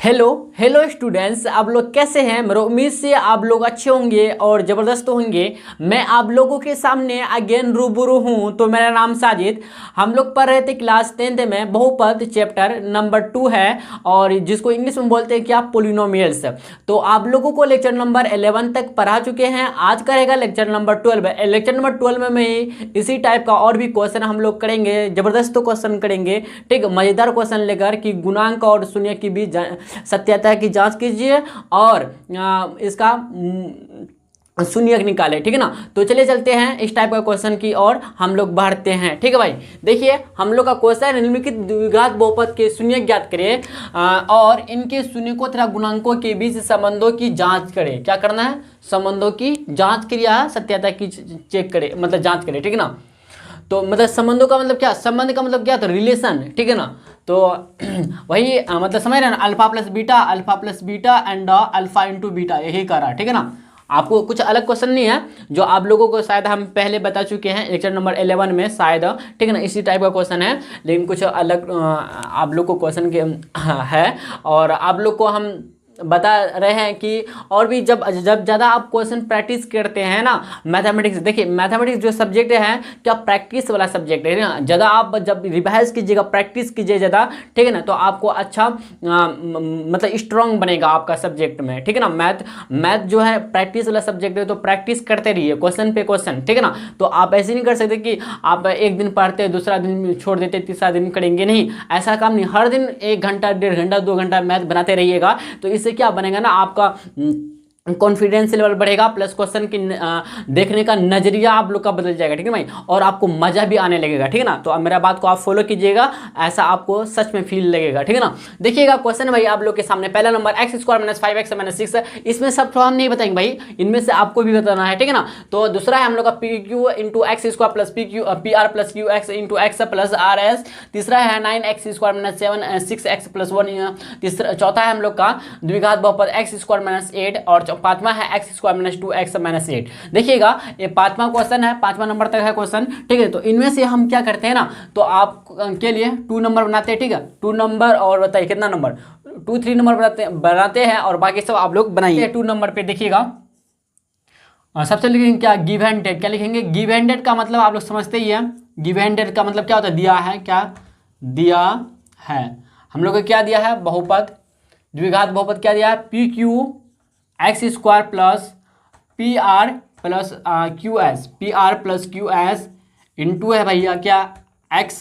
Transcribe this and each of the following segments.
Hello hello students, आप लोग कैसे हैं। मेरी उम्मीद से आप लोग अच्छे होंगे और ज़बरदस्त होंगे। मैं आप लोगों के सामने अगेन रूबरू हूं। तो मेरा नाम साजिद। हम लोग पढ़ रहे थे क्लास 10th में बहुपद चैप्टर नंबर 2 है, और जिसको इंग्लिश में बोलते हैं क्या, पोलिनोमियल्स। तो आप लोगों को लेक्चर नंबर 11 तक पढ़ा चुके हैं। आज का रहेगा लेक्चर नंबर 12। लेक्चर नंबर 12 में इसी टाइप का और भी क्वेश्चन हम लोग करेंगे, ज़बरदस्त क्वेश्चन करेंगे, ठीक, मज़ेदार क्वेश्चन लेकर कि गुणांक और शून्य की भी सत्यता की जांच कीजिए और इसका शून्य निकाले, ठीक है ना। तो चलिए चलते हैं इस टाइप का क्वेश्चन की और हम लोग बढ़ते हैं, ठीक है भाई। देखिए हम लोग का क्वेश्चन है, निम्नलिखित द्विघात बहुपद के शून्य ज्ञात करें और इनके शून्यकों तथा गुणांकों के बीच संबंधों की जांच करें। क्या करना है, संबंधों की जांच क्रिया सत्यता की चेक करें, मतलब जांच करें, ठीक है ना। तो मतलब संबंधों का मतलब क्या, संबंध का मतलब क्या, तो रिलेशन, ठीक है ना। तो वही मतलब समझ रहे हैं ना, alpha plus beta and alpha into beta, यही करा, ठीक है ना। आपको कुछ अलग क्वेश्चन नहीं है, जो आप लोगों को शायद हम पहले बता चुके हैं लेक्चर नंबर 11 में शायद, ठीक है ना। इसी टाइप का क्वेश्चन है, लेकिन कुछ अलग आप लोग को क्वेश्चन के है, और आप लोग को हम बता रहे हैं कि और भी जब ज़्यादा आप क्वेश्चन प्रैक्टिस करते हैं ना मैथमेटिक्स, देखिए मैथमेटिक्स जो सब्जेक्ट है क्या, प्रैक्टिस वाला सब्जेक्ट है ना। ज़्यादा आप जब रिवाइज कीजिएगा, प्रैक्टिस कीजिए ज़्यादा, ठीक है ना, तो आपको अच्छा मतलब स्ट्रांग बनेगा आपका सब्जेक्ट में, ठीक है ना। मैथ जो है प्रैक्टिस वाला सब्जेक्ट है, तो प्रैक्टिस करते रहिए क्वेश्चन पे क्वेश्चन, ठीक है ना। तो आप ऐसे नहीं कर सकते कि आप एक दिन पढ़ते दूसरा दिन छोड़ देते तीसरा दिन करेंगे, नहीं, ऐसा काम नहीं। हर दिन 1 घंटा 1.5 घंटा 2 घंटा मैथ बनाते रहिएगा, तो इससे क्या बनेगा ना, आपका कॉन्फिडेंस लेवल बढ़ेगा, प्लस क्वेश्चन की देखने का नजरिया आप लोग का बदल जाएगा, ठीक है भाई, और आपको मजा भी आने लगेगा, ठीक है ना। तो अब मेरा बात को आप फॉलो कीजिएगा, ऐसा आपको सच में फील लगेगा, ठीक है ना। देखिएगा क्वेश्चन भाई आप लोग के सामने, पहला नंबर x² - 5x - 6, इसमें सब थोड़ा हम नहीं बताएंगे भाई, इनमें से आपको भी बताना है, ठीक है ना। तो दूसरा है हम लोग का pq into x² plus pr plus qx into x plus rs। तीसरा है 9x² - 7 6x प्लस 1। तीसरा चौथा है हम लोग का द्विघात बहुपद x² - 8, और पांचवा है x² - 2x - 8। देखिएगा ये पांचवा क्वेश्चन है, पांचवा नंबर तक है क्वेश्चन, ठीक है। तो इनमें से हम क्या करते हैं ना, तो आप के लिए 2 नंबर बनाते हैं, ठीक है, 2 नंबर, और बताइए कितना नंबर, 2 3 नंबर बनाते हैं, और बाकी सब आप लोग बनाइए। 2 नंबर पे देखिएगा सबसे लिखेंगे क्या, गिव एंड टेक। क्या लिखेंगे, गिव एंड टेक का मतलब आप लोग समझते ही है। गिव एंड टेक का मतलब क्या होता है, दिया है, क्या दिया है, हम लोग को क्या दिया है, बहुपद द्विघात बहुपद क्या दिया है, pq x² plus PR plus QS, PR plus QS into है भैया क्या, x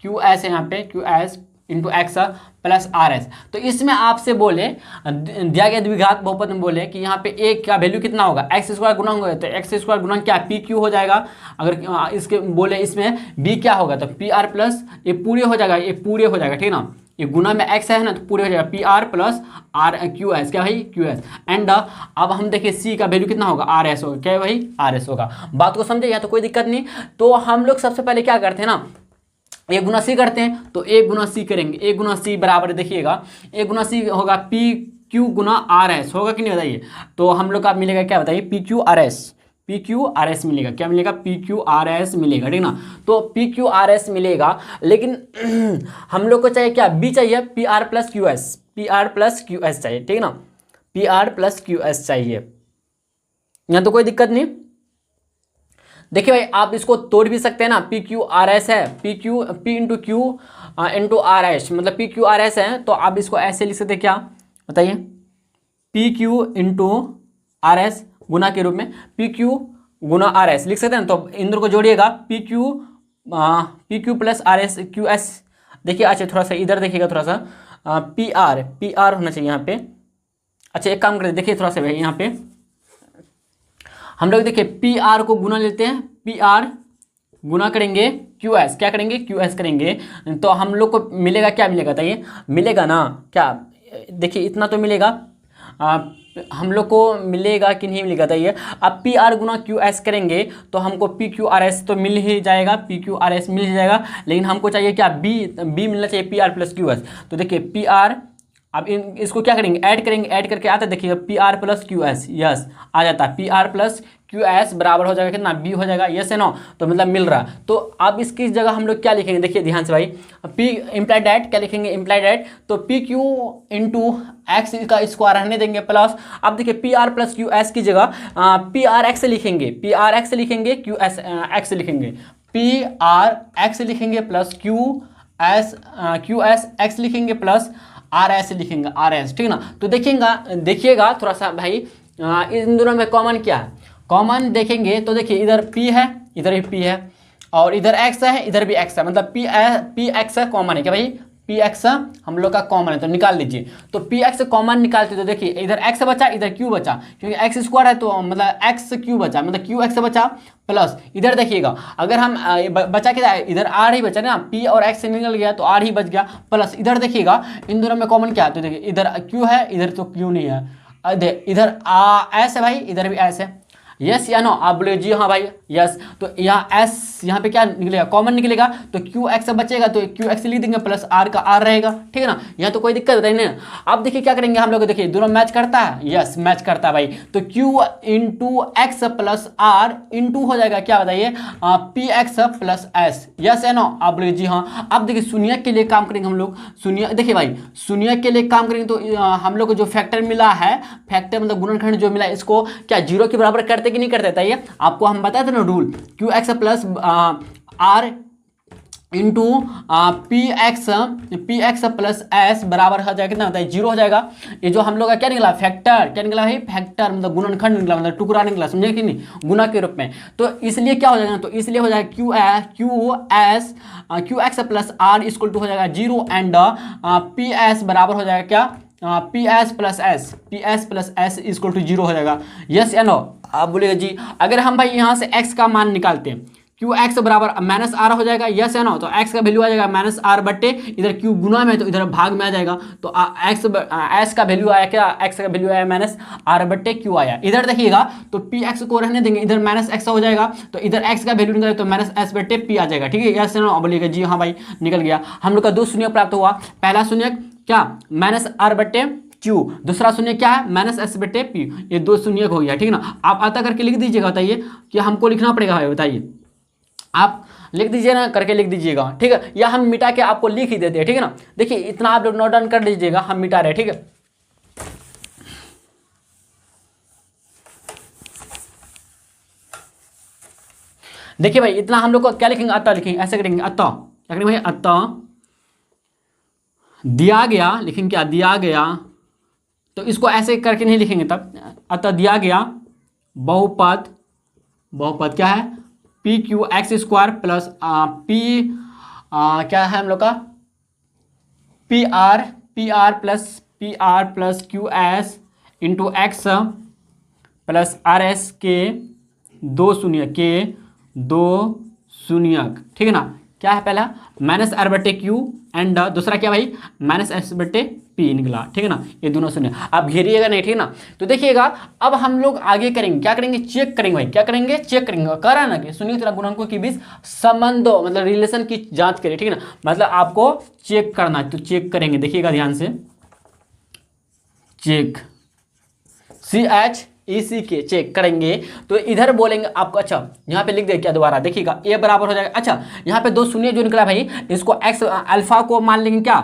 QS है यहाँ पे, QS into x plus RS। तो इसमें आपसे बोले, दिया गया द्विघात बहुपद में बोले कि यहाँ पे a का वैल्यू कितना होगा, x² गुना होगा, तो x² गुना क्या, PQ हो जाएगा। अगर इसके बोले इसमें b क्या होगा, तो PR प्लस, ये पूरे हो जाएगा, ये पूरे हो जाएगा, ठीक है ना। ये गुना में x है ना, तो पूरे हो जाएगा PR प्लस QS, क्या भाई, QS। एंड अब हम देखिए c का वैल्यू कितना होगा, RS होगा, क्या है भाई, RS होगा। बात को समझे, या तो कोई दिक्कत नहीं। तो हम लोग सबसे पहले क्या करते हैं ना, a गुना c करते हैं, तो a गुना c करेंगे, a गुना c बराबर देखिएगा, a गुना c होगा PQ गुना RS, होगा कि नहीं बताइए। तो हम लोग का मिलेगा क्या बताइए, PQRS मिलेगा, क्या मिलेगा, PQRS मिलेगा, ठीक ना। तो PQRS मिलेगा, लेकिन हम लोग को चाहिए क्या, B चाहिए, PR प्लस QS चाहिए, ठीक ना, PR प्लस QS चाहिए। यहाँ तो कोई दिक्कत नहीं। देखिए भाई आप इसको तोड़ भी सकते हैं ना, PQRS है, P into Q into RS, मतलब PQRS है, तो आप इसको ऐसे लिख सकते हैं, क्या बताइए, PQ इंटू RS गुना के रूप में, PQ गुना RS लिख सकते हैं। तो इन दोनों को जोड़िएगा, PQ प्लस RS QS। देखिए अच्छा थोड़ा सा इधर देखिएगा, थोड़ा सा PR होना चाहिए यहाँ पे। अच्छा एक काम करें, देखिए थोड़ा सा यहाँ पे हम लोग देखिए PR को गुना लेते हैं, PR गुना करेंगे QS, क्या करेंगे, QS करेंगे, तो हम लोग को मिलेगा, क्या मिलेगा बताइए, मिलेगा ना, क्या देखिए इतना तो मिलेगा, हम लोग को मिलेगा कि नहीं मिलेगा बताइए। अब PR गुना QS करेंगे तो हमको PQRS तो मिल ही जाएगा, PQRS मिल ही जाएगा, लेकिन हमको चाहिए क्या, B मिलना चाहिए, PR प्लस QS। तो देखिए PR, अब इसको क्या करेंगे, ऐड करेंगे, ऐड करके आता है देखिए PR प्लस QS, यस आ जाता है, PR प्लस क्यू एस बराबर हो जाएगा कितना, बी हो जाएगा, यस है नो। तो मतलब मिल रहा। तो अब इसकी जगह हम लोग क्या लिखेंगे, देखिए ध्यान से भाई, पी इम्प्लाई डैट क्या लिखेंगे, इम्प्लाई डैट, तो पी क्यू इंटू एक्स का स्क्वायर रहने देंगे प्लस, अब देखिए P R plus Q S की जगह पी आर एक्स लिखेंगे, पी आर एक्स लिखेंगे, क्यू एस एक्स लिखेंगे, पी आर एक्स लिखेंगे प्लस क्यू एस एक्स लिखेंगे प्लस आर एस लिखेंगे, आर एस, ठीक ना। तो देखिएगा थोड़ा सा भाई, इन दोनों में कॉमन क्या है, कॉमन देखेंगे तो देखिए इधर P है, इधर भी P है, और इधर X है, इधर भी X है, मतलब P X कॉमन है क्या भाई, P X हम लोग का कॉमन है, तो निकाल लीजिए। तो P X कॉमन निकालते तो देखिए इधर X बचा, इधर Q बचा, क्योंकि X स्क्वायर है तो मतलब X Q बचा, मतलब Q X बचा प्लस इधर देखिएगा, अगर हम बचा के इधर R ही बचा ना, P और X निकल गया तो R ही बच गया, प्लस इधर देखिएगा इन दोनों में कॉमन क्या है, तो देखिए इधर Q है, इधर तो Q नहीं है, इधर S है भाई, इधर भी S है, यस या नो, आप बोले जी हाँ भाई यस। तो यहाँ एस यहाँ पे क्या निकलेगा, कॉमन निकलेगा, तो क्यू एक्स बचेगा, तो क्यू एक्स लिख देंगे प्लस आर का आर रहेगा, ठीक है ना, यहाँ तो कोई दिक्कत नहीं है। अब देखिए क्या करेंगे हम लोग, देखिए दोनों मैच करता है, यस मैच करता है भाई, तो q into x plus r into हो जाएगा क्या बताइए, p x plus s, yes है नो, आप बोले जी हाँ। अब देखिए शून्य के लिए काम करेंगे हम लोग, शून्य देखिए भाई, शून्य के लिए काम करेंगे तो हम लोग को जो फैक्टर मिला है, फैक्टर मतलब गुणनखंड जो मिला है, इसको क्या जीरो के बराबर करते कि नहीं करते, बताइए आपको हम बताए थे ना rule, q x plus r into p x plus s बराबर हो जाएगा कितना होता है, जीरो हो जाएगा। ये जो हम लोग का क्या निकला, फैक्टर, क्या निकला है, फैक्टर मतलब गुणनखंड निकला, मतलब टुकड़ा निकला, समझे कि नहीं, गुना के रूप में। तो इसलिए क्या हो जाएगा, तो इसलिए हो जाएगा q x plus r equal to हो जाएगा जीरो, एंड पी एस बराबर हो जाएगा क्या, p s plus s equal to zero हो जाएगा, यस या नो, आप बोलेगा जी। अगर हम भाई यहाँ से x का मान निकालते हैं, क्यू एक्स बराबर माइनस आर हो जाएगा, यस है ना, तो x का वैल्यू आ जाएगा माइनस आर बट्टे, इधर q गुना में तो इधर भाग में आ जाएगा, तो s का वैल्यू आया क्या, x का वैल्यू आया माइनस आर बट्टे q आया। इधर देखिएगा तो पी एक्स को रहने देंगे, इधर माइनस एक्स हो जाएगा, तो इधर x का वैल्यू निकलेगा तो माइनस एस बट्टे पी आ जाएगा, ठीक है, यस है ना, बोलिएगा जी हाँ भाई निकल गया। हम लोग का दो शून्य प्राप्त हुआ, पहला शून्य क्या, माइनस आर बट्टे क्यू, दूसरा शून्य क्या है, माइनस एस बटे पी, ये दो शून्य हो गया, ठीक है ना। आप आता करके लिख दीजिएगा, बताइए कि हमको लिखना पड़ेगा भाई, बताइए आप लिख दीजिए ना, करके लिख दीजिएगा, ठीक है, या हम मिटा के आपको लिख ही देते हैं, ठीक है ना। देखिए इतना आप लोग नोट डाउन कर लीजिएगा, हम मिटा रहे, ठीक है। देखिए भाई इतना हम लोग को क्या लिखेंगे, अतः लिखेंगे, ऐसे करेंगे, अतः क्या करेंगे भाई, अतः दिया गया, लिखेंगे क्या, दिया गया, तो इसको ऐसे करके नहीं लिखेंगे तब, अतः दिया गया बहुपद क्या है, P Q x square plus क्या है हम लोग का, P R plus Q S into x plus R S के दो शून्यक, ठीक है ना। क्या है पहला माइनस आर बटे क्यू, एंड दूसरा क्या भाई माइनस एस बटे पी निकला, ठीक है ना, ये दोनों शून्य, आप घेरिएगा नहीं, ठीक है ना। तो देखिएगा अब हम लोग आगे करेंगे, क्या करेंगे, चेक करेंगे भाई, क्या करेंगे, चेक करेंगे, कह रहा है ना कि शून्य तथा गुणांकों के बीच संबंधों मतलब रिलेशन की जांच करें, ठीक है ना, मतलब आपको चेक करना है, तो चेक करेंगे, देखिएगा ध्यान से, चेक CHEC के चेक करेंगे, तो इधर बोलेंगे आपको, अच्छा यहाँ पे लिख दे क्या दोबारा, देखिएगा ए बराबर हो जाएगा, अच्छा यहाँ पे दो शून्य जो निकला भाई, इसको एक्स अल्फा को मान लेंगे क्या,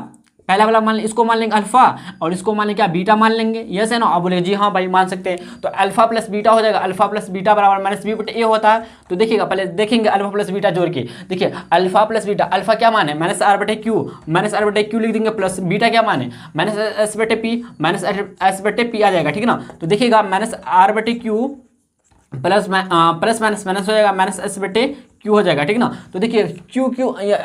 पहला वाला मान इसको मान लेंगे अल्फा, और इसको मान लेंगे क्या, बीटा मान लेंगे, यस है ना, अब बोले जी हाँ भाई मान सकते हैं। तो अल्फा प्लस बीटा हो जाएगा, अल्फा प्लस बीटा बराबर माइनस बी बटे ए होता है। तो देखिएगा पहले देखेंगे अल्फा प्लस बीटा जोड़ के, देखिए अल्फा प्लस बीटा, अल्फा क्या मान है माइनस आर बटे क्यू लिख देंगे, प्लस बीटा क्या मान है माइनस एस बटे पी, माइनस एस बटे पी आ जाएगा, ठीक है ना। तो देखिएगा माइनस आर बटे क्यू प्लस माइनस हो जाएगा माइनस एस बटे क्यू हो जाएगा, ठीक है ना। तो देखिए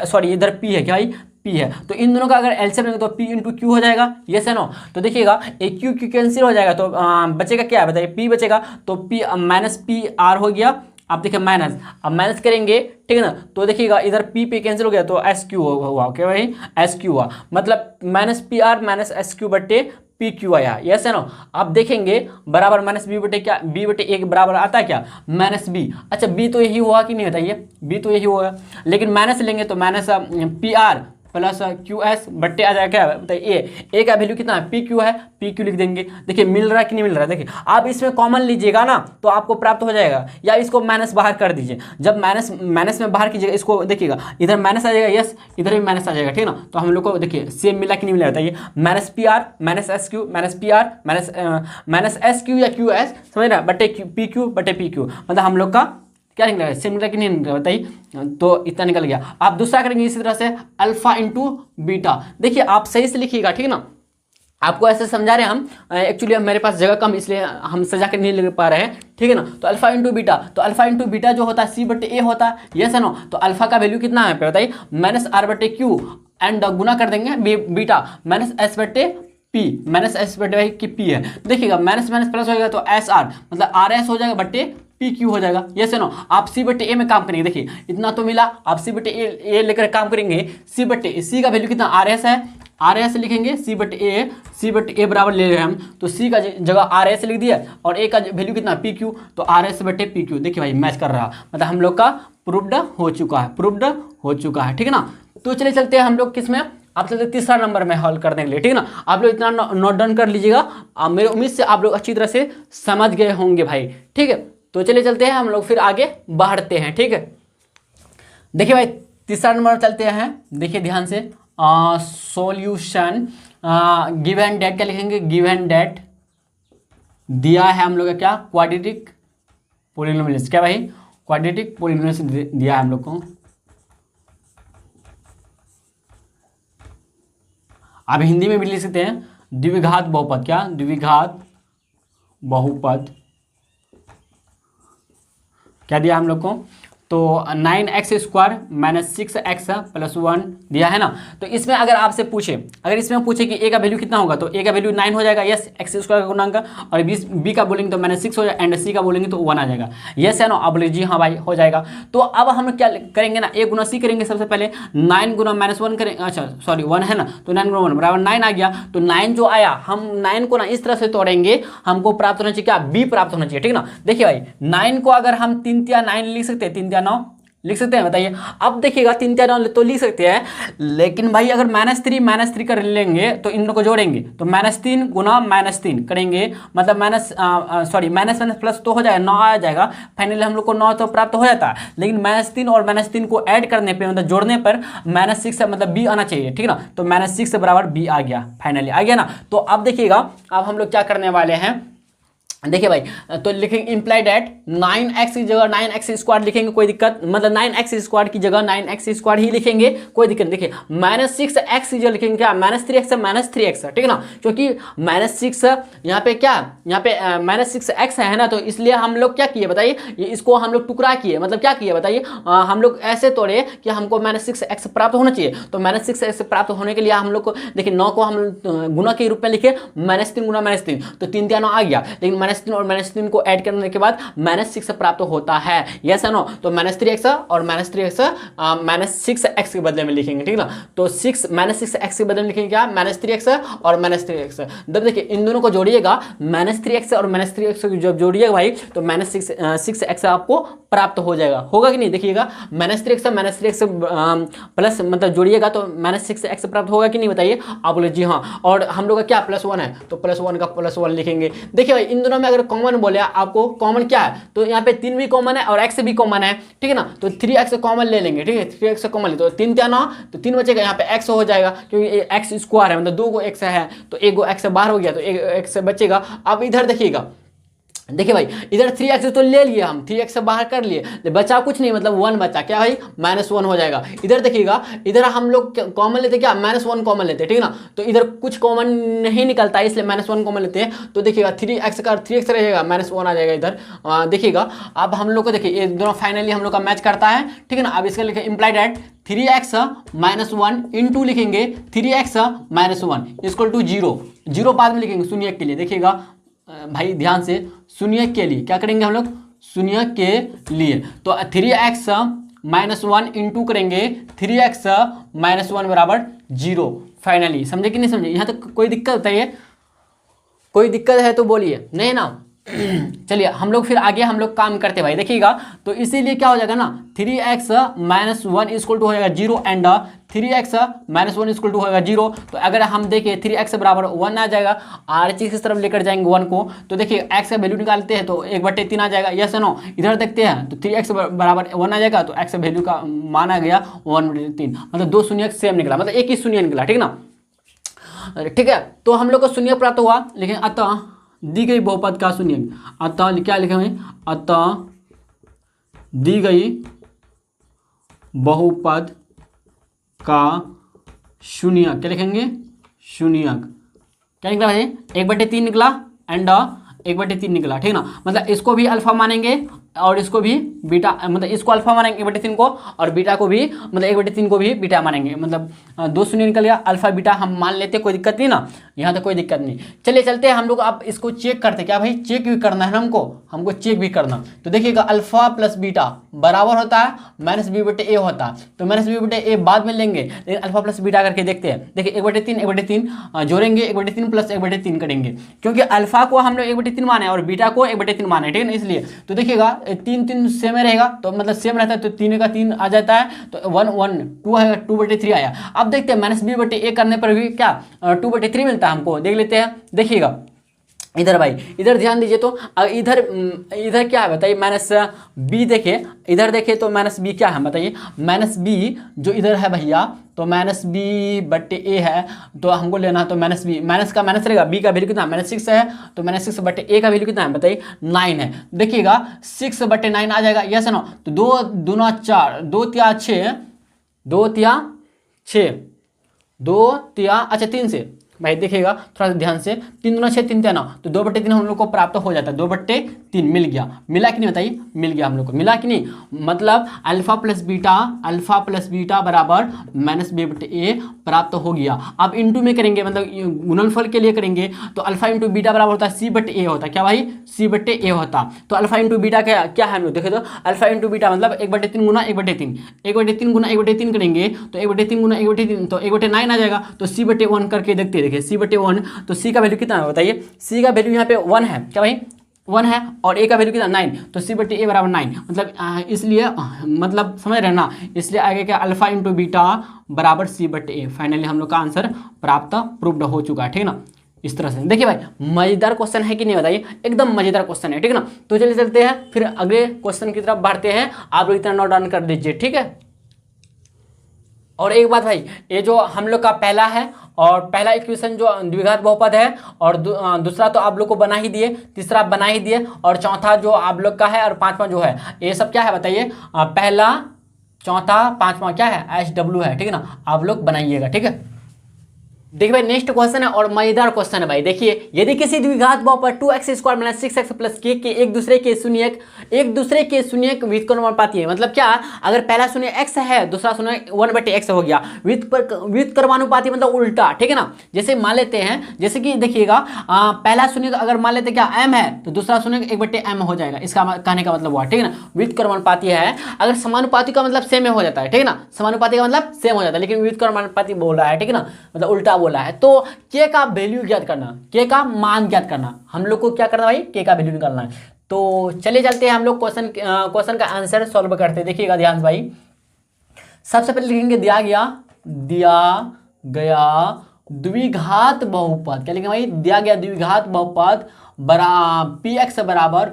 सॉरी इधर पी है क्या भाई, पी है, तो इन दोनों का अगर एलसीएम लेंगे तो पी इंटू क्यू हो जाएगा, यस है नो। तो देखिएगा एक क्यू कैंसिल हो जाएगा, तो बचेगा क्या बताइए, पी बचेगा, तो पी माइनस पी आर हो गया, आप देखिए माइनस, अब माइनस करेंगे, ठीक है ना, तो देखिएगा इधर पी कैंसिल हो गया, तो एस क्यू हुआ, क्या भाई एस क्यू हुआ, मतलब minus P R minus S Q बटे पी क्यू आया, यस है ना। आप देखेंगे बराबर माइनस बी बटे क्या, बी बटे एक बराबर आता है क्या माइनस बी, अच्छा बी तो यही हुआ कि नहीं होता, ये बी तो यही होगा, लेकिन माइनस लेंगे तो minus P R plus Q S बट्टे आ जाएगा क्या बताइए ए का वैल्यू कितना है पी क्यू है, पी क्यू लिख देंगे। देखिए मिल रहा है कि नहीं मिल रहा है, देखिए आप इसमें कॉमन लीजिएगा ना तो आपको प्राप्त हो जाएगा, या इसको माइनस बाहर कर दीजिए। जब माइनस में बाहर कीजिएगा इसको देखिएगा इधर माइनस आ जाएगा, यस इधर भी माइनस आ जाएगा, ठीक है ना। तो हम लोग को देखिए सेम मिला कि नहीं मिला बताइए, minus P R minus S Q minus P R minus S Q या क्यू एस समझ रहे बटे पी क्यू बटे पी क्यू, मतलब हम लोग का क्या निकलेगा सेम निकला कि नहीं निकला बताइए। तो इतना निकल गया। आप दूसरा करेंगे इसी तरह से अल्फा इंटू बीटा। देखिए आप सही से लिखिएगा, ठीक है ना। आपको ऐसे समझा रहे हैं हम, एक्चुअली मेरे पास जगह कम इसलिए हम सजा के नहीं लिख पा रहे हैं, ठीक है ना। तो अल्फा इंटू बीटा, तो अल्फा इंटू बीटा जो होता है सी बटे ए होता है, यस है नो। तो अल्फा का वैल्यू कितना है बताइए माइनस आर बटे क्यू एंड गुना कर देंगे बीटा माइनस एस बटे पी, माइनस एस बटे की पी है। देखिएगा माइनस माइनस प्लस हो जाएगा तो एस आर मतलब आर एस हो जाएगा बटे पी क्यू हो जाएगा, यस है नो। आप सी बटे ए में काम करेंगे, देखिए इतना तो मिला, आप सी बटे ए लेकर काम करेंगे। सी बटे सी का वैल्यू कितना आर एस है, आर एस लिखेंगे सी बटे ए बराबर ले रहे हैं हम, तो सी का जगह आर एस लिख दिया और ए का वैल्यू कितना पी क्यू, तो आर एस बटे पी क्यू। देखिए भाई मैच कर रहा, मतलब हम लोग का प्रूव्ड हो चुका है, ठीक है ना। तो चलिए चलते हैं हम लोग किस में, आप चलते तीसरा नंबर में हल करने के लिए, ठीक है ना। आप लोग इतना नोट डाउन कर लीजिएगा, मेरी उम्मीद से आप लोग अच्छी तरह से समझ गए होंगे भाई, ठीक है। तो चलिए चलते हैं हम लोग फिर आगे बढ़ते हैं, ठीक है। देखिए भाई तीसरा नंबर चलते हैं, देखिए ध्यान से सॉल्यूशन गिवन डेट क्या लिखेंगे, गिवन डेट दिया है हम लोग का क्या क्वाड्रेटिक पोलिनोमियल्स, क्या भाई क्वाड्रेटिक पोलिनोमियल्स दिया है हम लोग को। आप हिंदी में भी लिख सकते हैं द्विघात बहुपद, क्या द्विघात बहुपद क्या दिया हम लोग को, तो 9x² माइनस 6x प्लस 1 दिया है ना। तो इसमें अगर आपसे पूछे, अगर इसमें पूछे कि ए का वैल्यू कितना होगा, तो ए का वैल्यू 9 हो जाएगा, यस x² का गुणांक, और बी का बोलेंगे तो माइनस 6 हो जाएगा एंड सी का बोलेंगे तो 1 आ जाएगा, यस है ना। आप बोले जी हाँ भाई हो जाएगा। तो अब हम क्या करेंगे ना, ए गुना सी करेंगे सबसे पहले, 9 गुना माइनस 1 करेंगे, अच्छा सॉरी 1 है ना, तो 9 गुना 1 बराबर 9 आ गया। तो 9 जो आया हम 9 को ना इस तरह से तोड़ेंगे, हमको प्राप्त होना चाहिए क्या बी प्राप्त होना चाहिए, ठीक है ना। देखिए भाई 9 को अगर हम 3 तिया 9 लिख सकते हैं, 3 तिया 9 लिख सकते हैं बताइए। अब देखिएगा 3 तिया 9 तो लिख सकते हैं, लेकिन भाई अगर -3 कर लेंगे तो इन दोनों को जोड़ेंगे तो -3 गुना -3 करेंगे, मतलब माइनस माइनस प्लस तो हो जाएगा 9 आ जाएगा, फाइनली हम लोग को 9 तो प्राप्त हो जाता है। लेकिन -3 और -3 को ऐड करने पे मतलब जोड़ने पर -6 मतलब बी आना चाहिए, ठीक है ना। तो -6 बराबर बी आ गया, फाइनली आ गया ना। तो अब देखिएगा अब हम लोग क्या करने वाले हैं, देखिए भाई तो लिखेंगे इम्प्लाइड एट 9x की जगह 9x² लिखेंगे, कोई दिक्कत, मतलब 9x² की जगह 9x² ही लिखेंगे, कोई दिक्कत। देखिए -6x की जगह लिखेंगे क्या -3x, ठीक है ना, क्योंकि -6 यहाँ पे क्या, यहाँ पे -6x है ना, तो इसलिए हम लोग क्या किए बताइए, इसको हम लोग टुकड़ा किए, मतलब क्या किए बताइए, हम लोग ऐसे तोड़े कि हमको -6x प्राप्त होना चाहिए। तो -6x प्राप्त होने के लिए हम लोग को देखिए 9 को हम गुना के रूप में लिखे, -3 गुना -3 तो 3 तिया 9 आ गया, लेकिन -3 और -3 को ऐड करने के बाद -6 प्राप्त होता है, यस है नो। तो -3x और -3x -6x के बदले में लिखेंगे, ठीक है ना। तो -6x के बदले में लिखेंगे क्या -3x और -3x। जब देखिए इन दोनों को जोड़िएगा -3x और -3x को जब जोड़िएगा भाई तो -6x आपको प्राप्त हो जाएगा, होगा कि नहीं। देखिएगा -3x प्लस मतलब जोड़िएगा तो -6x प्राप्त होगा कि नहीं बताइए। आप बोले जी हाँ, और हम लोग का क्या +1 है तो +1 का +1 लिखेंगे। देखिए भाई इन दोनों में अगर कॉमन बोले आपको, कॉमन क्या है, तो यहाँ पे 3 भी कॉमन है और x भी कॉमन है, ठीक है ना। तो 3x कॉमन ले लेंगे, ठीक है 3x कॉमन ले, तो 3 तिया 9 तो 3 बचेगा, यहाँ पे x हो जाएगा क्योंकि x² है, मतलब 2 गो x है, तो 1 गो x बाहर हो गया तो 1 x बचेगा। अब इधर देखिएगा, देखिए भाई इधर 3x तो ले लिए हम, 3x से बाहर कर लिए, बचा कुछ नहीं, मतलब 1 बचा, क्या भाई -1 हो जाएगा। इधर देखिएगा, इधर हम लोग कॉमन लेते क्या -1 कॉमन लेते, ठीक है ना। तो इधर कुछ कॉमन नहीं निकलता है इसलिए -1 कॉमन लेते हैं। तो देखिएगा 3x का 3x रहेगा, -1 आ जाएगा इधर। देखिएगा अब हम लोग को देखिए ये दोनों फाइनली हम लोग का मैच करता है, ठीक है ना। अब इसका लिखे इम्प्लाइड एट 3x -1 इंटू लिखेंगे 3x -1 इक्वल टू 0 बाद में लिखेंगे शून्य के लिए। देखिएगा भाई ध्यान से, शून्य के लिए क्या करेंगे हम लोग, शून्य के लिए तो 3x -1 इंटू करेंगे 3x -1 बराबर 0, फाइनली। समझे कि नहीं समझे, यहाँ तक कोई दिक्कत है, कोई दिक्कत है तो बोलिए, नहीं ना चलिए हम लोग फिर आगे हम लोग काम करते भाई, देखिएगा। तो इसीलिए क्या हो जाएगा ना, 3x - 1 इक्वल टू हो जाएगा 0 एंड 3x - 1 इक्वल टू होगा 0। तो अगर हम देखें 3x बराबर 1 आ जाएगा, आर चीज की तरफ लेकर जाएंगे 1 को, तो देखिए x का वैल्यू निकालते हैं तो 1/3 आ जाएगा, यस नो। इधर देखते हैं तो 3x बराबर 1 आ जाएगा, तो x वैल्यू का मान आ गया 1/3, मतलब 2 शून्य सेम निकला, मतलब एक ही शून्य निकला, ठीक ना। ठीक है, तो हम लोग को शून्य प्राप्त हुआ, लेकिन अतः दी गई बहुपद का शून्य, अतः क्या लिखे हुए, अतः दी गई बहुपद का शून्यक, क्या लिखेंगे, शून्यक क्या निकला भाई, 1/3 निकला एंड 1/3 निकला, ठीक ना। मतलब इसको भी अल्फा मानेंगे और इसको भी बीटा, मतलब इसको अल्फा मानेंगे 1/3 को, और बीटा को भी, मतलब 1/3 को भी बीटा मानेंगे, मतलब 2 शून्य निकल गया, अल्फा बीटा हम मान लेते, कोई दिक्कत नहीं ना, यहाँ तक कोई दिक्कत नहीं। चलिए चलते हैं हम लोग अब इसको चेक करते, क्या भाई चेक भी करना है ना हमको चेक भी करना। तो देखिएगा अल्फा प्लस बीटा बराबर होता है -b/a होता है, तो -b/a बाद में लेंगे, लेकिन अल्फा प्लस बीटा करके देखते हैं। देखिए 1/3 जोड़ेंगे, 1/3 प्लस 1/3 करेंगे, क्योंकि अल्फा को हम लोग 1/3 माने और बीटा को 1/3 माने, ठीक है ना, इसलिए। तो देखिएगा 3 सेम रहेगा, तो मतलब सेम रहता है, तो 3 का 3 आ जाता है, तो 1 1 2 है, 2/3 आया। अब देखते हैं -b/a करने पर भी क्या 2/3 मिलता है हमको, देख लेते हैं। देखिएगा इधर भाई, इधर ध्यान दीजिए, तो इधर क्या है बताइए, -b देखिए, इधर देखिए तो -b क्या है बताइए, -b जो इधर है भैया, तो -b/a है, तो हमको लेना, तो -b माइनस का माइनस रहेगा, b का वैल्यू कितना -6 है, तो -6/a का वैल्यू कितना है बताइए 9 है। देखिएगा 6/9 आ जाएगा, यस नो। तो 2 दूना 4, 2 तिया 6, 2 तिया 6, 2 तिया अच्छा 3 से भाई, देखिएगा थोड़ा सा ध्यान से, 3 दूना 6, 3 तिया 9, तो 2/3 हम लोग को प्राप्त हो जाता है, 2/3 मिल गया, मिला कि नहीं बताइए, मिल गया हम लोग को, मिला कि नहीं। मतलब अल्फा प्लस बीटा बराबर -b/a प्राप्त हो गया। अब इंटू में करेंगे, मतलब गुणनफल के लिए करेंगे, तो अल्फा इंटू बीटा बराबर होता है c/a होता है, क्या भाई c/a होता। तो अल्फा इंटू बीटा क्या है हम लोग देखे, तो अल्फा इंटू बीटा मतलब 1/3 गुना 1/3, 1/3 गुना 1/3 करेंगे, तो 1/3 गुना 1/3 तो 1/9 आ जाएगा, तो c/1 करके देखते हैं। देखिए c/1, तो c का वैल्यू कितना है बताइए, c का वैल्यू यहाँ पे 1 है, क्या भाई 1 है, और a का वैल्यू कितना 9, तो c/a बराबर 9, मतलब इसलिए मतलब समझ रहे हैं ना, इसलिए आगे क्या अल्फा इंटू बीटा बराबर c/a। फाइनली हम लोग का आंसर प्राप्त प्रूव्ड हो चुका है, ठीक ना। इस तरह से देखिए भाई, मजेदार क्वेश्चन है कि नहीं बताइए, एकदम मजेदार क्वेश्चन है, ठीक ना। तो चलिए चलते हैं फिर अगले क्वेश्चन की तरफ बढ़ते हैं, आप लोग इतना नोट डाउन कर दीजिए, ठीक है। और एक बात भाई, ये जो हम लोग का पहला है, और पहला इक्वेशन जो द्विघात बहुपद है, और दूसरा तो आप लोग को बना ही दिए, तीसरा बना ही दिए, और चौथा जो आप लोग का है, और पांचवा जो है, ये सब क्या है बताइए, पहला, चौथा, पांचवा क्या है, SW है, ठीक है ना, आप लोग बनाइएगा, ठीक है। देखिए भाई नेक्स्ट क्वेश्चन है और मजेदार क्वेश्चन है भाई। देखिए यदि किसी द्विघात बहुपद 2x² - 6x + k के एक दूसरे के शून्यक व्युत्क्रमानुपाती है, मतलब क्या, अगर पहला शून्य x है, दूसरा शून्य 1/x हो गया, व्युत्क्रमानुपाती मतलब उल्टा, ठीक है ना। जैसे मान लेते हैं, जैसे कि देखिएगा पहला शून्य अगर मान लेते क्या m है, तो दूसरा शून्य 1/m हो जाएगा, इसका कहने का मतलब हुआ, ठीक है ना। व्युत्क्रमानुपाती है, अगर समानुपाती का मतलब सेम हो जाता है, ठीक है ना, समानुपाती का मतलब सेम हो जाता है, लेकिन व्युत्क्रमानुपाती बोल रहा है, ठीक है ना, मतलब उल्टा बोला है। तो के का वैल्यू ज्ञात करना, के का मान ज्ञात करना, हम लोग को क्या करना भाई, के का वैल्यू निकालना है। तो चलिए चलते हैं हम लोग क्वेश्चन का आंसर सॉल्व करते हैं। देखिएगा ध्यान से भाई, सबसे पहले लिखेंगे दिया गया द्विघात बहुपद, क्या लिखेंगे भाई, दिया गया द्विघात बहुपद px बराबर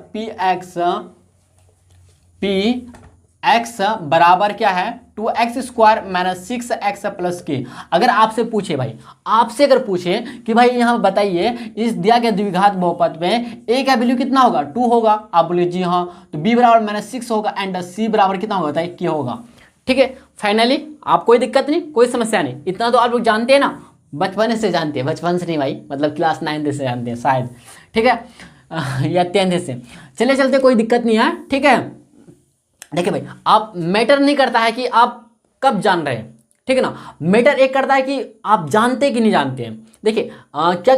px बराबर क्या है 2x² - 6x + k। अगर आपसे पूछे भाई, आपसे अगर पूछे कि भाई यहाँ बताइए इस दिया गया द्विघात बहुपद में a का वैल्यू कितना होगा, 2 होगा, आप बोले जी हाँ, तो b बराबर -6 होगा, एंड c बराबर कितना होगा बताइए, k होगा, ठीक है। फाइनली आप कोई दिक्कत नहीं, कोई समस्या नहीं, इतना तो आप लोग जानते हैं ना, बचपन से जानते हैं, बचपन से नहीं भाई, मतलब क्लास 9 से जानते हैं शायद, ठीक है, या 10 से। चले चलते, कोई दिक्कत नहीं है, ठीक है। देखिए भाई, आप मैटर नहीं करता है कि आप कब जान रहे हैं, ठीक है ना, मैटर एक करता है कि आप जानते कि नहीं जानते हैं। देखिए क्या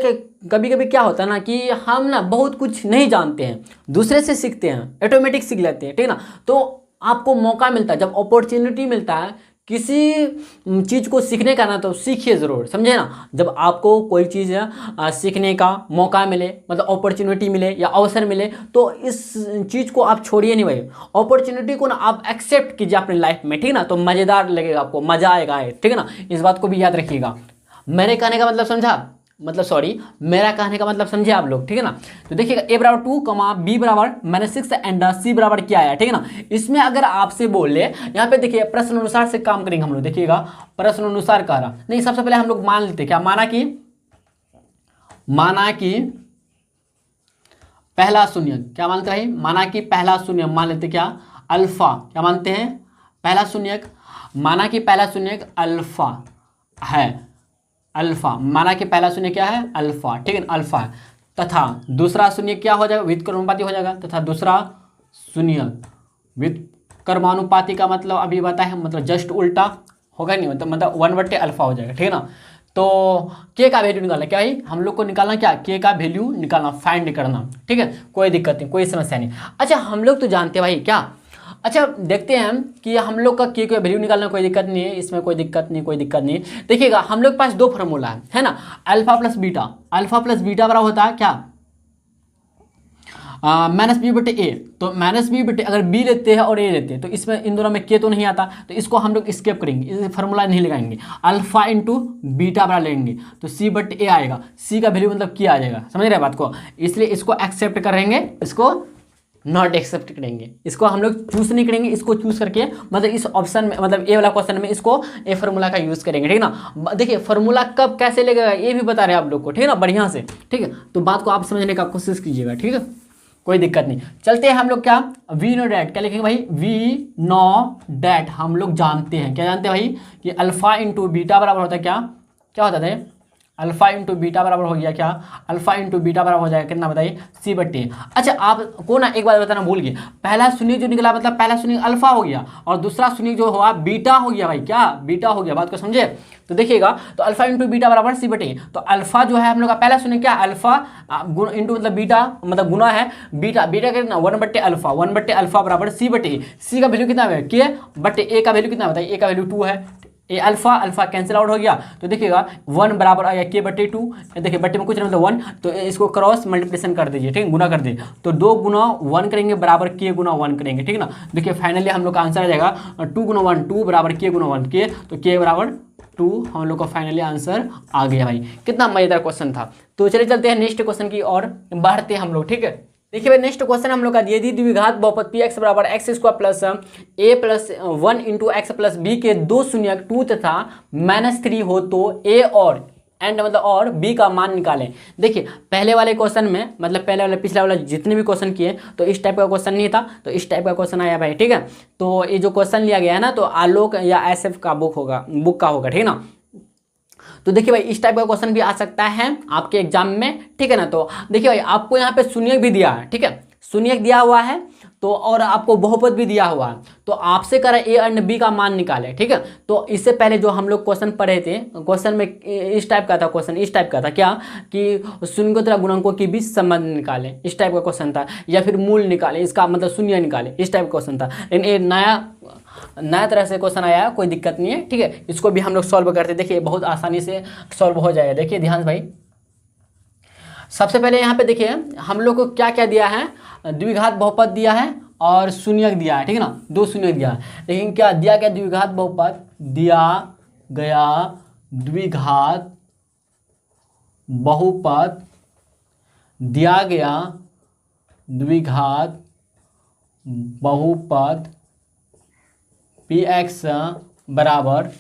कभी कभी क्या होता है ना कि हम ना बहुत कुछ नहीं जानते हैं, दूसरे से सीखते हैं, ऑटोमेटिक सीख लेते हैं, ठीक है ना। तो आपको मौका मिलता है, जब अपॉर्चुनिटी मिलता है किसी चीज़ को सीखने का ना तो सीखिए ज़रूर, समझे ना। जब आपको कोई चीज़ सीखने का मौका मिले, मतलब अपॉर्चुनिटी मिले या अवसर मिले, तो इस चीज़ को आप छोड़िए नहीं भाई। अपॉर्चुनिटी को ना आप एक्सेप्ट कीजिए अपनी लाइफ में, ठीक है ना। तो मज़ेदार लगेगा आपको, मज़ा आएगा, ठीक है ना। इस बात को भी याद रखिएगा। मेरे कहने का मतलब समझा, मतलब सॉरी, मेरा कहने का मतलब समझे आप लोग, ठीक है ना। तो देखिएगा a बराबर 2, बी बराबर -6 एंड सी बराबर क्या आया, ठीक है ना। इसमें अगर आपसे बोले, यहाँ पे देखिए प्रश्न अनुसार से काम करेंगे हम लोग। देखिएगा प्रश्न अनुसार कह रहा नहीं, सबसे पहले हम लोग मान लेते क्या, माना कि पहला शून्य, क्या मानते हैं, माना कि पहला शून्य मान लेते क्या, अल्फा, क्या मानते हैं, पहला शून्य, माना कि पहला शून्य अल्फा है, अल्फा, माना कि पहला शून्य क्या है, अल्फा, ठीक है, अल्फा है। तथा दूसरा शून्य क्या हो जाएगा, व्युत्क्रमानुपाती हो जाएगा। तथा दूसरा शून्य व्युत्क्रमानुपाती का मतलब अभी बताया, मतलब जस्ट उल्टा होगा नहीं, मतलब 1/α हो जाएगा, ठीक है ना। तो के का वैल्यू निकालना क्या है, हम लोग को निकालना क्या, के का वैल्यू निकालना, फाइंड करना, ठीक है, कोई दिक्कत नहीं, कोई समस्या नहीं। अच्छा हम लोग तो जानते हैं भाई क्या, अच्छा देखते हैं कि हम लोग का के वैल्यू निकालना कोई दिक्कत नहीं है, इसमें कोई दिक्कत नहीं, कोई दिक्कत नहीं। देखिएगा हम लोग के पास दो फार्मूला है ना, alpha plus beta, alpha plus beta बराबर होता है क्या, -b/a। तो -b/a अगर b लेते हैं और a लेते हैं तो इसमें इन दोनों में k तो नहीं आता, तो इसको हम लोग स्केप करेंगे, इस फार्मूला नहीं लगाएंगे, अल्फा इंटू बीटा बराबर लेंगे तो c/a आएगा, c का वैल्यू मतलब k आ जाएगा, समझ रहे हैं बात को। इसलिए इसको एक्सेप्ट करेंगे, इसको नॉट एक्सेप्ट करेंगे, इसको हम लोग चूज नहीं करेंगे, इसको चूज करके मतलब इस ऑप्शन में, मतलब ए वाला क्वेश्चन में इसको ए फार्मूला का यूज करेंगे, ठीक है ना। देखिए फार्मूला कब कैसे लगेगा ये भी बता रहे हैं आप लोग को, ठीक है ना, बढ़िया से, ठीक है। तो बात को आप समझने का कोशिश कीजिएगा, ठीक है, कोई दिक्कत नहीं। चलते हैं हम लोग क्या, वी नो डैट, क्या लिखेंगे भाई, वी नो डैट, हम लोग जानते हैं, क्या जानते हैं भाई, कि अल्फा इंटू बीटा बराबर होता है क्या, क्या होता है, अल्फा इंटू बीटा बराबर हो गया क्या, अल्फा इंटू बीटा बराबर हो जाएगा कितना बताइए, c/a। अच्छा आपको ना एक बात बताना भूल गए, पहला शून्य जो निकला मतलब पहला शून्य अल्फा हो गया और दूसरा शून्य जो हुआ बीटा हो गया भाई, क्या बीटा हो गया, बात को समझे। तो देखिएगा तो अल्फा इंटू बीटा बराबर c/a, तो अल्फा जो है हम लोग का पहला शून्य क्या, अल्फा इंटू मतलब बीटा, मतलब गुना है बीटा, बीटा कितना 1/α, 1/α बराबर c/a, c का वैल्यू कितना है k/a का वैल्यू कितना बताइए, a का वैल्यू 2 है, ये अल्फा अल्फा कैंसिल आउट हो गया, तो देखिएगा 1 बराबर आया k/2, देखिए बट्टे में कुछ नहीं मतलब 1, तो इसको क्रॉस मल्टीप्लिकेशन कर दीजिए, ठीक है, गुना कर दीजिए, तो 2 गुना 1 करेंगे बराबर k गुना 1 करेंगे, ठीक है ना। देखिए फाइनली हम लोग का आंसर आ जाएगा 2 गुना 1 2 बराबर k गुना 1 k, तो k बराबर 2 हम लोग का फाइनली आंसर आ गया भाई। कितना मजेदार क्वेश्चन था। तो चलिए चलते हैं नेक्स्ट क्वेश्चन की ओर बढ़ते हैं हम लोग, ठीक है। देखिए भाई नेक्स्ट क्वेश्चन हम लोग का, यदि द्विघात बहुपद px बराबर x² plus a plus 1 into x plus b के दो शून्यक 2 तथा -3 हो तो a और एंड मतलब और b का मान निकालें। देखिए पहले वाले क्वेश्चन में, मतलब पहले वाले पिछला वाला जितने भी क्वेश्चन किए तो इस टाइप का क्वेश्चन नहीं था, तो इस टाइप का क्वेश्चन आया भाई, ठीक है। तो ये जो क्वेश्चन लिया गया है ना, तो आलोक या SF का बुक का होगा, ठीक है ना। तो देखिए भाई इस टाइप का क्वेश्चन भी आ सकता है आपके एग्जाम में, ठीक है ना। तो देखिए भाई आपको यहाँ पे शून्यक भी दिया है, ठीक है, शून्यक दिया हुआ है, तो और आपको बहुपद भी दिया हुआ है, तो आपसे करा ए एंड बी का मान निकाले, ठीक है। तो इससे पहले जो हम लोग क्वेश्चन पढ़े थे, क्वेश्चन में इस टाइप का था, क्वेश्चन इस टाइप का था क्या, कि शून्य तथा गुणकों के बीच संबंध निकाले, इस टाइप का क्वेश्चन था, या फिर मूल निकाले, इसका मतलब शून्य निकाले, इस टाइप का क्वेश्चन था। लेकिन ये नया तरह से क्वेश्चन आया है, कोई दिक्कत नहीं है, ठीक है। इसको भी हम लोग सॉल्व करते, देखिए बहुत आसानी से सॉल्व हो जाएगा। देखिए ध्यान भाई, सबसे पहले यहाँ पे देखिए हम लोग को क्या क्या दिया है, द्विघात बहुपद दिया है और शून्यक दिया है, ठीक है ना, दो शून्यक दिया है। लेकिन क्या दिया गया, द्विघात बहुपद दिया गया, द्विघात बहुपद दिया गया, द्विघात बहुपद px बराबर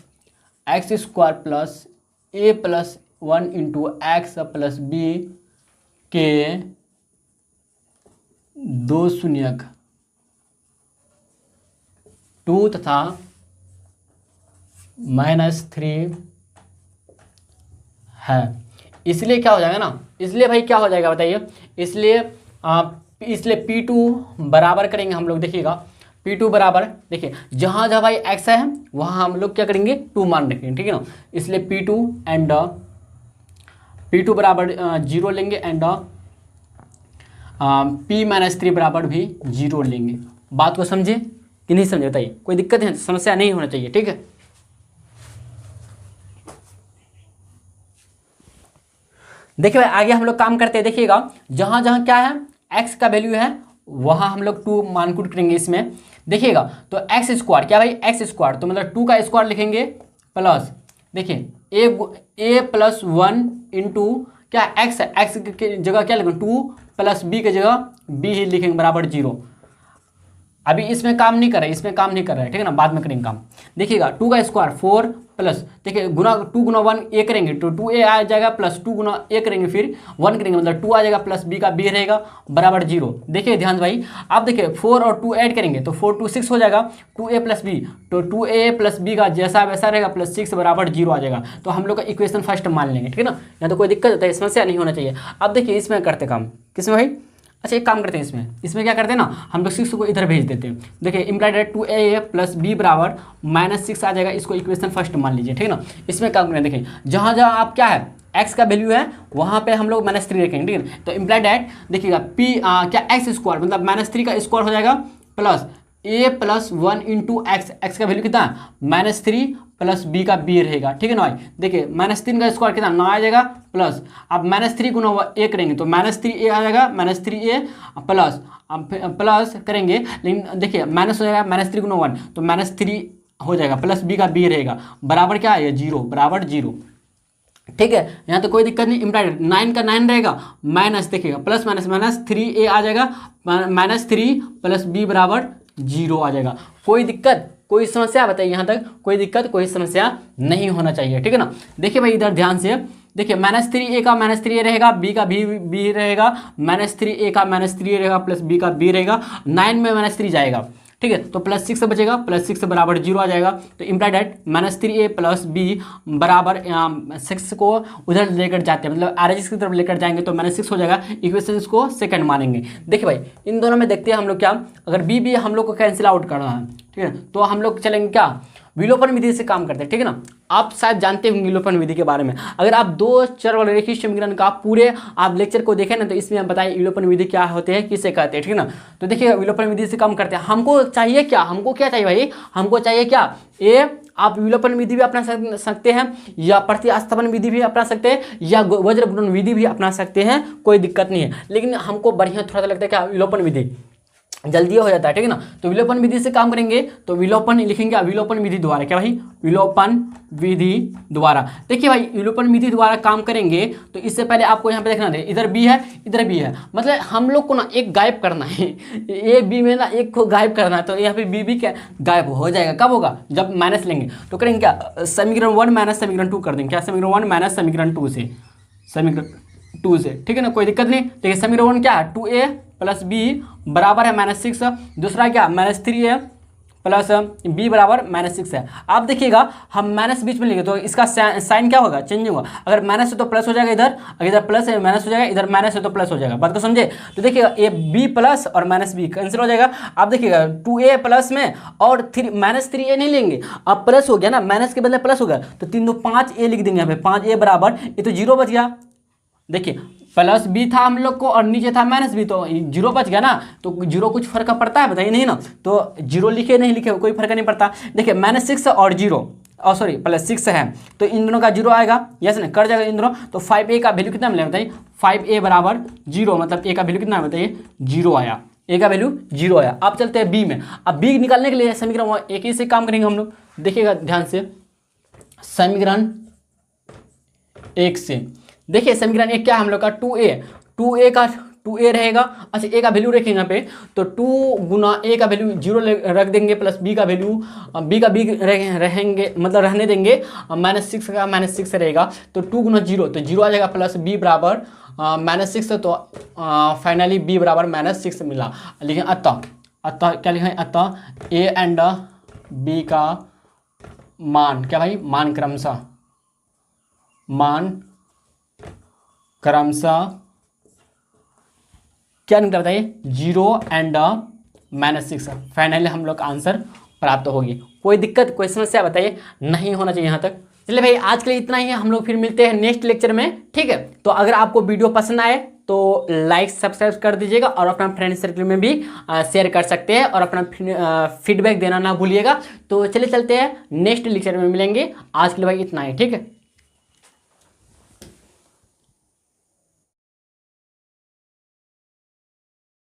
x² plus a plus 1 into x plus b के दो शून्यक 2 तथा -3 है। इसलिए क्या हो जाएगा ना, इसलिए भाई क्या हो जाएगा बताइए, इसलिए P2 बराबर करेंगे हम लोग। देखिएगा P2 बराबर, देखिए जहाँ जहाँ भाई x है वहाँ हम लोग क्या करेंगे 2 मान रखेंगे, ठीक है ना। इसलिए P2 बराबर 0 लेंगे एंड P-3 बराबर भी 0 लेंगे। बात को समझे कि नहीं समझे बताइए, कोई दिक्कत है, समस्या नहीं होना चाहिए, ठीक है। देखिए भाई आगे हम लोग काम करते हैं, देखिएगा जहाँ जहाँ क्या है x का वैल्यू है वहाँ हम लोग 2 मानकुट करेंगे इसमें। देखिएगा तो एक्स स्क्वायर क्या भाई एक्स स्क्वायर, तो मतलब 2 का स्क्वायर लिखेंगे प्लस, देखिए ए प्लस 1 इंटू क्या एक्स है, एक्स की जगह क्या लिखेंगे 2 प्लस बी की जगह बी ही लिखेंगे बराबर 0। अभी इसमें काम नहीं कर रहा है, इसमें काम नहीं कर रहा है, ठीक है ना, बाद में करेंगे काम। देखिएगा 2 का स्क्वायर 4 प्लस, देखिए गुना 2 गुना 1 ए करेंगे तो 2a आ जाएगा प्लस 2 गुना ए करेंगे फिर 1 करेंगे मतलब 2 आ जाएगा प्लस b का b रहेगा बराबर 0। देखिए ध्यान भाई आप देखिए 4 और 2 ऐड करेंगे तो 4 2 6 हो जाएगा 2a प्लस b, तो 2a प्लस b का जैसा वैसा रहेगा प्लस 6 बराबर 0 आ जाएगा। तो हम लोग का इक्वेशन फर्स्ट मान लेंगे, ठीक है ना, यहाँ तो कोई दिक्कत होता है, समस्या नहीं होना चाहिए। अब देखिए इसमें करते काम किसमें भाई, अच्छा एक काम करते हैं इसमें क्या करते हैं ना, हम लोग 6 को इधर भेज देते हैं। देखिए इम्प्लाइड है 2a प्लस b बराबर -6 आ जाएगा, इसको इक्वेशन फर्स्ट मान लीजिए, ठीक है ना। इसमें काम करें, देखिए जहाँ जहाँ आप क्या है x का वैल्यू है वहाँ पे हम लोग -3 रखेंगे, ठीक है। तो इम्प्लाइड एट देखिएगा p क्या x स्क्वायर मतलब -3 का स्क्वायर हो जाएगा plus a plus 1 into x का वैल्यू कितना है -3 प्लस b का b रहेगा, ठीक है ना भाई। देखिए -3 का स्क्वायर कितना 9 आ जाएगा प्लस अब -3 गुना a करेंगे तो -3a आ जाएगा -3a प्लस अब प्लस करेंगे, लेकिन देखिए माइनस हो जाएगा -3 गुना 1 तो -3 हो जाएगा प्लस b का b रहेगा बराबर क्या है 0 बराबर 0, ठीक है। यहाँ तो कोई दिक्कत नहीं। इम्प्लाइड 9 का 9 रहेगा माइनस, देखिएगा प्लस माइनस 3a आ जाएगा -3 प्लस b बराबर 0 आ जाएगा। कोई दिक्कत कोई समस्या बताइए, यहाँ तक कोई दिक्कत कोई समस्या नहीं होना चाहिए, ठीक है ना। देखिए भाई इधर ध्यान से देखिए -3a का -3a रहेगा, b का b रहेगा, -3a का -3a रहेगा प्लस b का b रहेगा, 9 में -3 जाएगा, ठीक है, तो प्लस 6 बचेगा, प्लस 6 बराबर 0 आ जाएगा। तो implied eight -3a plus b बराबर 6 को उधर लेकर जाते हैं मतलब आर की तरफ लेकर जाएंगे तो -6 हो जाएगा, इक्वेशन को सेकंड मानेंगे। देखिए भाई इन दोनों में देखते हैं हम लोग क्या, अगर b हम लोग को कैंसिल आउट करना है, ठीक है, तो हम लोग चलेंगे क्या विलोपन विधि से काम करते हैं, ठीक है ना। आप शायद जानते होंगे विलोपन विधि के बारे में। अगर आप 2 चर वाले रेखीय समीकरण का पूरे आप लेक्चर को देखें ना तो इसमें हम बताएं विलोपन विधि क्या होते हैं किसे कहते हैं, ठीक है ना। तो देखिए विलोपन विधि से काम करते हैं। हमको चाहिए क्या, हमको क्या चाहिए भाई, हमको चाहिए क्या आप विलोपन विधि भी अपना सकते हैं या प्रतिस्थापन विधि भी अपना सकते हैं या वज्र गुणन विधि भी अपना सकते हैं, कोई दिक्कत नहीं है, लेकिन हमको बढ़िया थोड़ा सा लगता है क्या विलोपन विधि जल्दी हो जाता है, ठीक है ना। तो विलोपन विधि से काम करेंगे तो विलोपन लिखेंगे विलोपन विधि द्वारा, क्या भाई विलोपन विधि द्वारा। देखिए भाई विलोपन विधि द्वारा काम करेंगे तो इससे पहले आपको यहाँ पे देखना है इधर b है इधर b है, मतलब हम लोग को ना एक गायब करना है, a b में ना एक को गायब करना है, तो यहाँ पे b क्या गायब हो जाएगा, कब होगा जब माइनस लेंगे। तो करेंगे क्या समीकरण 1 माइनस समीकरण 2 कर देंगे, क्या समीकरण 1 माइनस समीकरण 2 से, समीकरण 2 से, ठीक है ना, कोई दिक्कत नहीं। देखिए समीकरण 1 क्या है 2a प्लस b बराबर है -6, दूसरा क्या -3a प्लस b बराबर -6 है। आप देखिएगा हम माइनस बीच में लेंगे तो इसका साइन क्या होगा चेंज होगा, अगर माइनस है तो प्लस हो जाएगा इधर, अगर इधर प्लस है माइनस हो जाएगा, इधर माइनस है तो प्लस हो जाएगा, बात को समझे। तो देखिएगा ए b प्लस और -b कैंसिल हो जाएगा। आप देखिएगा 2a प्लस में और -3a नहीं लेंगे, अब प्लस हो गया ना, माइनस के बदले प्लस हो गया तो 3 2 5a लिख देंगे यहाँ पे, 5a बराबर ये तो 0 बच गया। देखिए प्लस b था हम लोग को और नीचे था -b तो 0 बच गया ना, तो 0 कुछ फर्क पड़ता है बताइए, नहीं ना, तो 0 लिखे नहीं लिखे कोई फर्क नहीं पड़ता। देखिए -6 और 0 और सॉरी +6 है तो इन दोनों का 0 आएगा, यस ना कट जाएगा इन दोनों। तो 5a का वैल्यू कितना मिलेगा बताइए, 5a बराबर 0 मतलब a का वैल्यू कितना बताइए 0 आया, a का वैल्यू 0 आया। अब चलते हैं b में। अब b निकालने के लिए समीकरण एक ही से काम करेंगे हम लोग, देखिएगा ध्यान से समीकरण 1 से। देखिए समीकरण 1 क्या है हम लोग का 2a का 2a रहेगा, अच्छा a का वैल्यू रखेंगे यहाँ पे तो 2 गुना a का वैल्यू 0 रख देंगे प्लस b का वैल्यू b का b रहेंगे मतलब रहने देंगे, -6 का -6 रहेगा तो 2 गुना 0 तो 0 आ जाएगा प्लस b बराबर -6 तो फाइनली b बराबर -6 मिला। लेकिन अतः क्या लिखें, अतः a एंड b का मान क्या भाई मान क्रमशः क्या निकला बताइए 0 एंड -6। फाइनली हम लोग का आंसर प्राप्त होगी। कोई दिक्कत कोई समस्या बताइए, नहीं होना चाहिए यहाँ तक। चलिए भाई आज के लिए इतना ही है, हम लोग फिर मिलते हैं नेक्स्ट लेक्चर में, ठीक है। तो अगर आपको वीडियो पसंद आए तो लाइक सब्सक्राइब कर दीजिएगा और अपना फ्रेंड सर्कल में भी शेयर कर सकते हैं और अपना फीडबैक देना ना भूलिएगा। तो चलिए चलते हैं नेक्स्ट लेक्चर में मिलेंगे, आज के लिए भाई इतना ही, ठीक है।